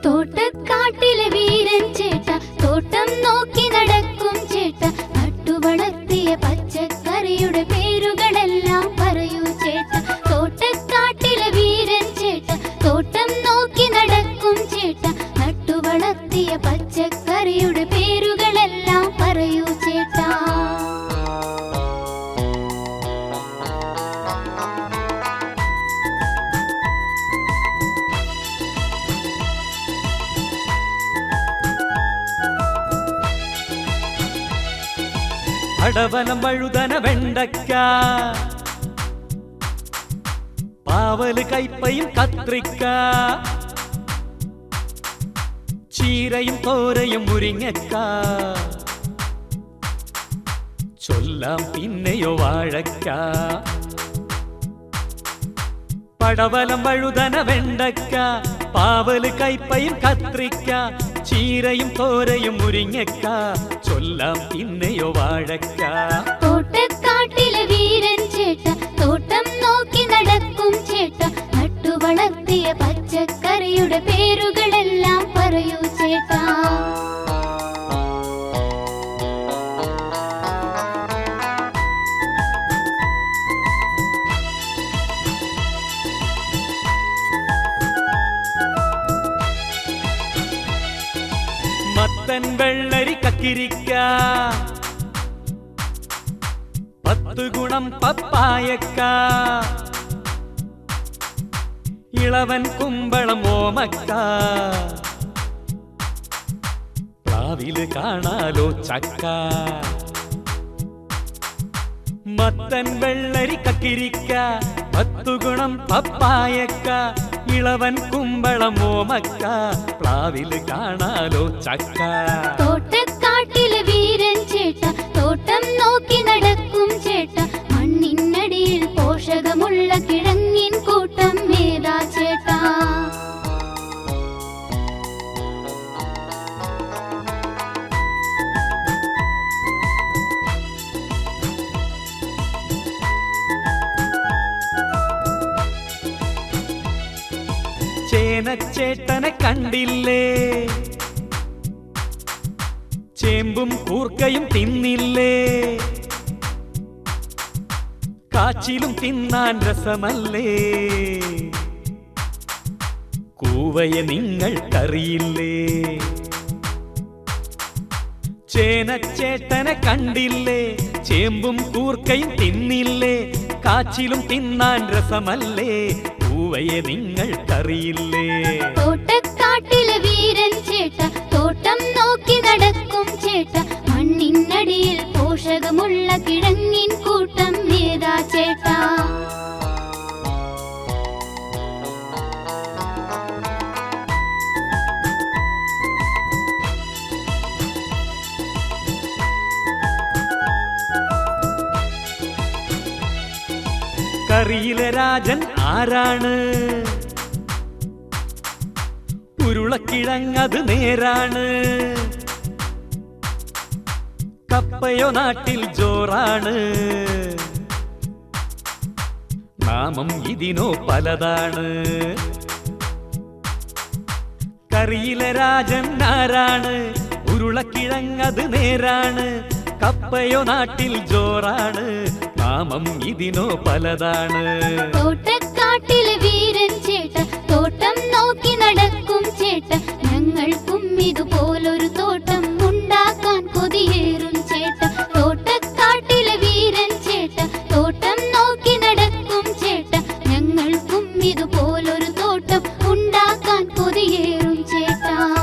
തോട്ടക്കാട്ടിലെ വീരൻ ചേട്ട തോട്ടം നോക്കി നടക്കും ചേട്ട നട്ടുവളർത്തിയ പച്ചക്കറിയുടെ പേരുകളെല്ലാം പറയൂ ചേട്ട തോട്ടക്കാട്ടിലെ വീരൻ ചേട്ട തോട്ടം നോക്കി നടക്കും ചേട്ട നട്ടുവളർത്തിയ പച്ചക്കറിയുടെ പേരുകളെല്ലാം പറയൂ ചേട്ടാ പടവലം വഴുതന വെണ്ടയ്ക്ക പാവല് കൈപ്പയും കത്രിക്ക ചീരയും തോരയും മുരിങ്ങക്ക ചൊല്ലാം പിന്നെയോ വാഴക്ക പടവലം വഴുതന വെണ്ടയ്ക്ക പാവല് കൈപ്പയും കത്രിക്ക ചീരയും തോരയും മുരിങ്ങക്ക ചൊല്ലാം പിന്നെയോ വാഴക്ക തോട്ടക്കാട്ടിലെ വീരൻ ചേട്ട തോട്ടം നോക്കി നടക്കും ചേട്ട നട്ടുവളർത്തിയ പച്ചക്കറിയുടെ പേരുകളെല്ലാം പറയൂ ചേട്ടാ മത്തൻ വെള്ളരി കക്കിരിക്ക 10 ഗുണം പപ്പായക്ക ഇളവൻ കുമ്പളം ഓമക്ക പ്ലാവില് കാണാലോ ചക്ക മത്തൻ വെള്ളരി കക്കിരിക്ക 10 ഗുണം പപ്പായക്ക ഇളവൻ കുമ്പളം ഓമക്ക പ്ലാവില് കാണാലോ ചക്ക തോട്ടക്കാട്ടിലെ വീരൻ ചേട്ട തോട്ടം നോക്കി നടക്കും ചേട്ട മണ്ണിനടിയിൽ പോഷകമുള്ള കിഴങ്ങിൻ കൂട്ടം ഏതാ ചേട്ടാ ചേനച്ചേട്ടനെ കണ്ടില്ലേ ചേമ്പും കൂർക്കയും തിന്നില്ലേ കാച്ചിലും തിന്നാൻ രസമല്ലേ കൂവയെ നിങ്ങൾക്കറിയില്ലേ ചേനച്ചേട്ടനെ കണ്ടില്ലേ ചേമ്പും കൂർക്കയും തിന്നില്ലേ കാച്ചിലും തിന്നാൻ രസമല്ലേ പൂവയെ നിങ്ങൾക്കറിയില്ലേ തോട്ടക്കാട്ടിലെ വീരൻ ചേട്ട തോട്ടം നോക്കി നടക്കും ചേട്ട മണ്ണിനടിയിൽ പോഷകമുള്ള കിഴങ്ങിൻ കൂട്ടം ഏതാ ചേട്ടാ കറിയിലെ രാജൻ ആരാണ് ഉരുളക്കിഴങ്ങത് നേരാണ് കപ്പയോ നാട്ടിൽ ജോറാണ് നാമം ഇതിനോ പലതാണ് കറിയിലെ രാജൻ ആരാണ് ഉരുളക്കിഴങ്ങത് നേരാണ് കപ്പയോ നാട്ടിൽ ജോറാണ് നാമം ഇതിനോ പലതാണ്